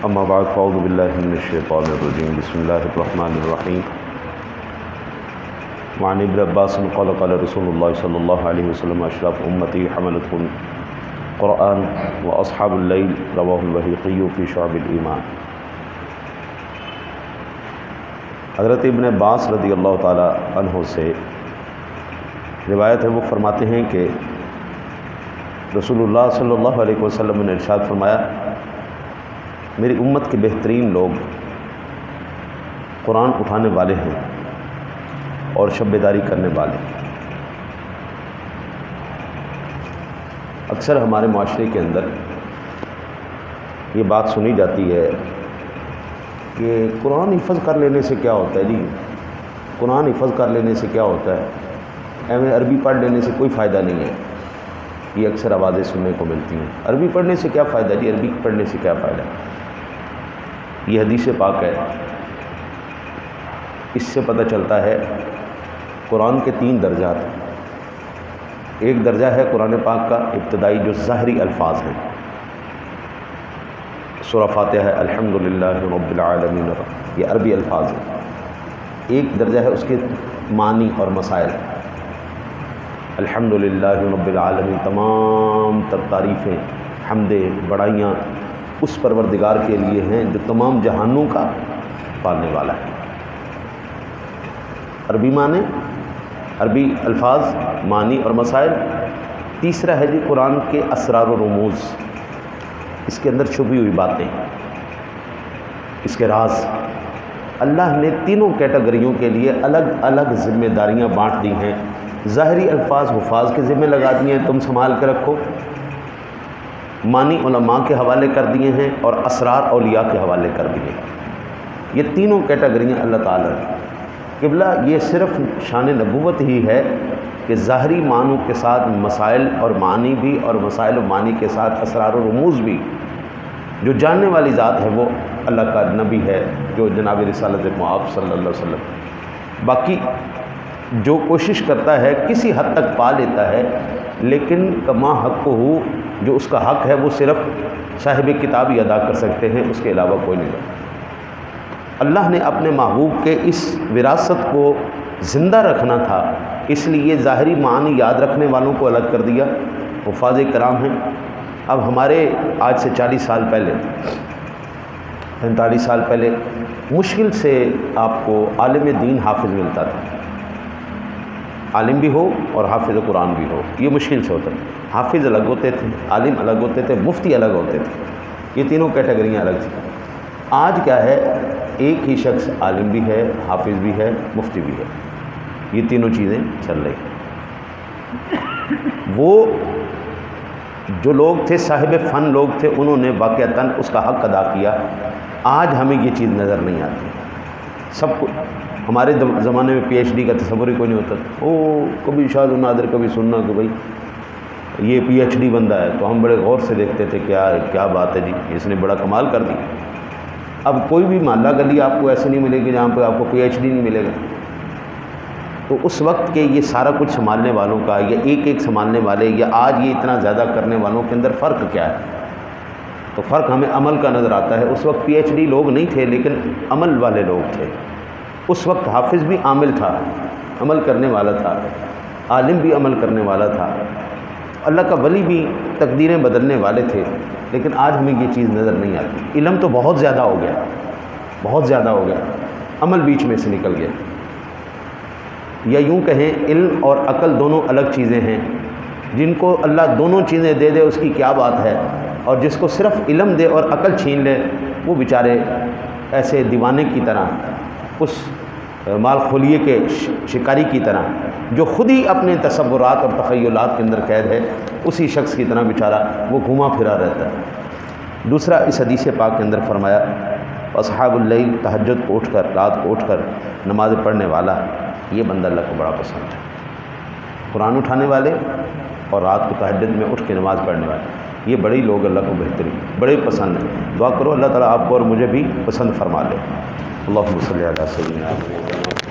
اما بعد فاعوذ باللہ من الشیطان الرجیم بسم اللہ الرحمن الرحیم وعن ابن عباس قال قال رسول اللہ صلی اللہ علیہ وسلم اشراف امتی حملت قرآن واصحاب اللیل رواہ البہقی فی شعب الایمان۔ حضرت ابن عباس رضی اللہ تعالی عنہ سے روایت ہے، وہ فرماتے ہیں کہ رسول اللہ صلی اللہ علیہ وسلم نے ارشاد فرمایا، میری امت کے بہترین لوگ قرآن اٹھانے والے ہیں اور شب بیداری کرنے والے۔ اکثر ہمارے معاشرے کے اندر یہ بات سنی جاتی ہے کہ قرآن حفظ کر لینے سے کیا ہوتا ہے جی، قرآن حفظ کر لینے سے کیا ہوتا ہے، ایم اے عربی پڑھ لینے سے کوئی فائدہ نہیں ہے۔ یہ اکثر آوازیں سننے کو ملتی ہیں، عربی پڑھنے سے کیا فائدہ جی، عربی پڑھنے سے کیا فائدہ۔ یہ حدیث پاک ہے، اس سے پتہ چلتا ہے قرآن کے 3 درجات ہیں۔ ایک درجہ ہے قرآن پاک کا ابتدائی جو ظاہری الفاظ ہیں، سورہ فاتحہ ہے الحمدللہ رب العالمین، یہ عربی الفاظ ہیں۔ ایک درجہ ہے اس کے معنی اور مسائل، الحمدللہ رب العالمین، تمام تر تعریفیں، حمدیں، بڑائیاں اس پروردگار کے لیے ہیں جو تمام جہانوں کا پالنے والا ہے۔ عربی معنی، عربی الفاظ، معنی اور مسائل۔ تیسرا ہے جی قرآن کے اسرار و رموز، اس کے اندر چھپی ہوئی باتیں، اس کے راز۔ اللہ نے تینوں کیٹیگریوں کے لیے الگ الگ ذمہ داریاں بانٹ دی ہیں۔ ظاہری الفاظ حفاظ کے ذمہ لگا دیے ہیں، تم سنبھال کے رکھو۔ معنی علماء کے حوالے کر دیے ہیں اور اسرار اولیاء کے حوالے کر دیے ہیں۔ یہ تینوں کیٹیگریاں اللہ تعالیٰ نے قبلہ، یہ صرف شان نبوت ہی ہے کہ ظاہری معنوں کے ساتھ مسائل اور معنی بھی، اور مسائل و معنی کے ساتھ اسرار و رموز بھی۔ جو جاننے والی ذات ہے وہ اللہ کا نبی ہے، جو جناب رسالت مآب صلی اللہ علیہ وسلم۔ باقی جو کوشش کرتا ہے کسی حد تک پا لیتا ہے، لیکن کما حق ہو، جو اس کا حق ہے وہ صرف صاحب کتاب ہی ادا کر سکتے ہیں، اس کے علاوہ کوئی نہیں کرتا۔ اللہ نے اپنے محبوب کے اس وراثت کو زندہ رکھنا تھا، اس لیے ظاہری معنی یاد رکھنے والوں کو الگ کر دیا، حفاظ کرام ہیں۔ اب ہمارے آج سے 40 سال پہلے، 45 سال پہلے مشکل سے آپ کو عالم دین حافظ ملتا تھا، عالم بھی ہو اور حافظ قرآن بھی ہو، یہ مشکل سے ہوتا تھا۔ حافظ الگ ہوتے تھے، عالم الگ ہوتے تھے، مفتی الگ ہوتے تھے، یہ تینوں کیٹیگریاں الگ تھیں۔ آج کیا ہے، ایک ہی شخص عالم بھی ہے، حافظ بھی ہے، مفتی بھی ہے، یہ تینوں چیزیں چل رہی ہیں۔ وہ جو لوگ تھے صاحب فن لوگ تھے، انہوں نے واقعتاً اس کا حق ادا کیا۔ آج ہمیں یہ چیز نظر نہیں آتی۔ سب کو ہمارے زمانے میں پی ایچ ڈی کا تصور ہی کوئی نہیں ہوتا تھا۔ کبھی شاذ و نادر کبھی سننا کہ بھائی یہ پی ایچ ڈی بندہ ہے، تو ہم بڑے غور سے دیکھتے تھے، کیا بات ہے جی، اس نے بڑا کمال کر دی۔ اب کوئی بھی محلہ گلی آپ کو ایسے نہیں ملے گی جہاں پہ آپ کو پی ایچ ڈی نہیں ملے گا۔ تو اس وقت کے یہ سارا کچھ سنبھالنے والوں کا، یا ایک ایک سنبھالنے والے، یا آج یہ اتنا زیادہ کرنے والوں کے اندر فرق کیا ہے؟ تو فرق ہمیں عمل کا نظر آتا ہے۔ اس وقت پی ایچ ڈی لوگ نہیں تھے، لیکن عمل والے لوگ تھے۔ اس وقت حافظ بھی عامل تھا، عمل کرنے والا تھا، عالم بھی عمل کرنے والا تھا، اللہ کا ولی بھی تقدیریں بدلنے والے تھے، لیکن آج ہمیں یہ چیز نظر نہیں آتی۔ علم تو بہت زیادہ ہو گیا، بہت زیادہ ہو گیا، عمل بیچ میں سے نکل گیا۔ یا یوں کہیں، علم اور عقل دونوں الگ چیزیں ہیں۔ جن کو اللہ دونوں چیزیں دے دے اس کی کیا بات ہے، اور جس کو صرف علم دے اور عقل چھین لے، وہ بیچارے ایسے دیوانے کی طرح، اس مال خلیے کے شکاری کی طرح، جو خود ہی اپنے تصورات اور تخیلات کے اندر قید ہے، اسی شخص کی طرح بیچارہ وہ گھوما پھرا رہتا ہے۔ دوسرا، اس حدیث پاک کے اندر فرمایا، اصحاب اللیل، تہجد کو اٹھ کر، رات کو اٹھ کر نماز پڑھنے والا، یہ بندہ اللہ کو بڑا پسند ہے۔ قرآن اٹھانے والے اور رات کو تہجد میں اٹھ کے نماز پڑھنے والے، یہ بڑے لوگ اللہ کو بہترین، بڑے پسند ہیں۔ دعا کرو اللہ تعالیٰ آپ کو اور مجھے بھی پسند فرما لے۔ اللہم صلی علی سیدنا محمد۔